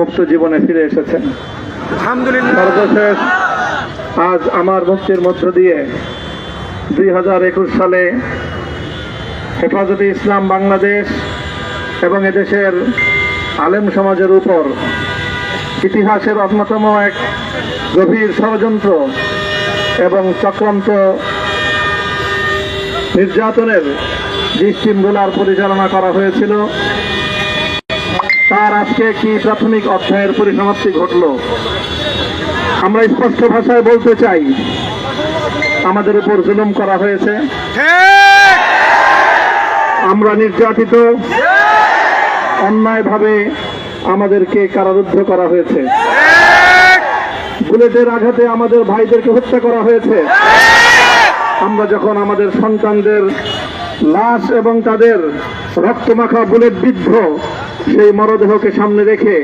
মুক্ত জীবনে ফিরে এসেছেন। আলহামদুলিল্লাহ। সর্বশেষ আজ আমার মুক্তির মধ্য দিয়ে 2021 সালে হেফাজতে ইসলাম বাংলাদেশ এবং এদেশের আলেম সমাজের উপর ইতিহাসের অন্যতম এক গভীর ষড়যন্ত্র এবং চক্রান্ত নির্যাতনের যে স্টিমরোলার পরিচালনা করা হয়েছিল, তার আজকে একটি প্রাথমিক অধ্যায়ের পরিসমাপ্তি ঘটল। আমরা স্পষ্ট ভাষায় বলতে চাই, আমাদের উপর জুলুম করা হয়েছে, আমরা নির্যাতিত, অন্যায়ভাবে আমাদেরকে কারারুদ্ধ করা হয়েছে, বুলেটের আঘাতে আমাদের ভাইদেরকে হত্যা করা হয়েছে। আমরা যখন আমাদের সন্তানদের লাশ এবং তাদের রক্তমাখা বুলেট বিদ্ধ সেই মরদেহকে সামনে রেখে